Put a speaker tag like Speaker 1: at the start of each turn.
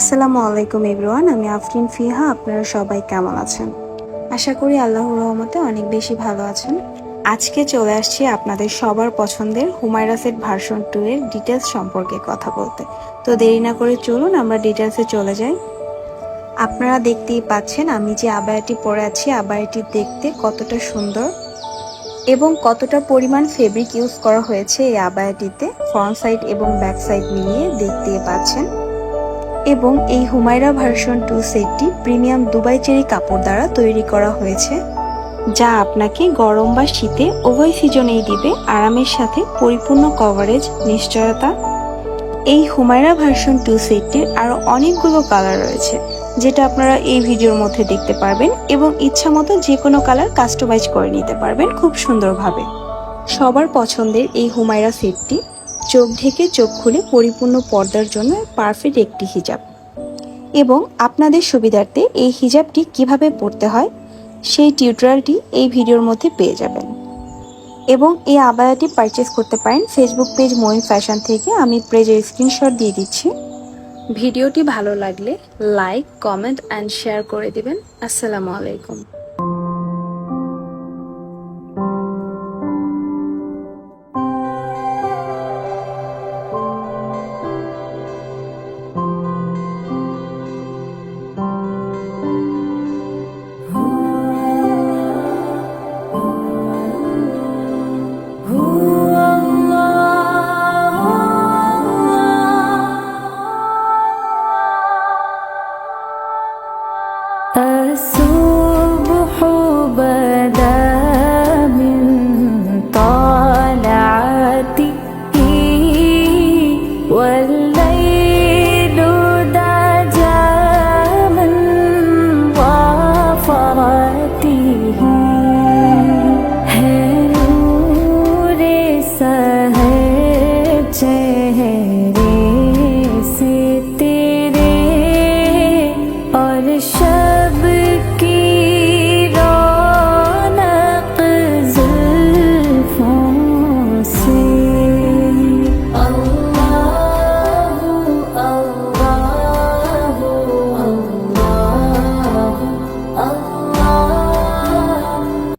Speaker 1: আসসালামু আলাইকুম এভরিওয়ান, আমি আফরিন ফিহা। আপনারা সবাই কেমন আছেন? আশা করি আল্লাহর রহমতে অনেক বেশি ভালো আছেন। আজকে চলে আসছি আপনাদের সবার পছন্দের হুমায়রা সেট ভার্সন 2 এর ডিটেলস সম্পর্কে কথা বলতে। তো দেরি না করে চলুন আমরা ডিটেলসে চলে যাই। আপনারা দেখতেই পাচ্ছেন আমি যে আবায়াটি পরে আছি, আবায়াটি দেখতে কতটা সুন্দর এবং কতটা পরিমাণ ফেব্রিক ইউজ করা হয়েছে এই আবায়াটিতে। ফ্রন্ট সাইড এবং ব্যাক সাইড মিলিয়ে দেখতেই পাচ্ছেন। এবং এই হুমায়রা ভার্সন 2 সেটটি প্রিমিয়াম দুবাই চেরি কাপড় দ্বারা তৈরি করা হয়েছে, যা আপনাকে গরম বা শীতে উভয় সিজনেই দিবে আরামের সাথে পরিপূর্ণ কভারেজ, নিশ্চয়তা। এই হুমায়রা ভার্সন 2 সেটটির আরও অনেকগুলো কালার রয়েছে, যেটা আপনারা এই ভিডিওর মধ্যে দেখতে পারবেন এবং ইচ্ছা মতো যে কোনো কালার কাস্টমাইজ করে নিতে পারবেন খুব সুন্দরভাবে। সবার পছন্দের এই হুমায়রা সেটটি চোখ ঢেকে চোখ খুলে পরিপূর্ণ পর্দার জন্য পারফেক্ট একটি হিজাব। এবং আপনাদের সুবিধার্থে এই হিজাবটি কিভাবে পরতে হয় সেই টিউটোরিয়ালটি এই ভিডিওর মধ্যে পেয়ে যাবেন। এবং এই আবায়াটি পারচেস করতে পারেন ফেসবুক পেজ মঈন ফ্যাশন থেকে। আমি পেজের স্ক্রিনশট দিয়ে দিচ্ছি। ভিডিওটি ভালো লাগলে লাইক, কমেন্ট অ্যান্ড শেয়ার করে দিবেন। আসসালামু আলাইকুম।
Speaker 2: الرسول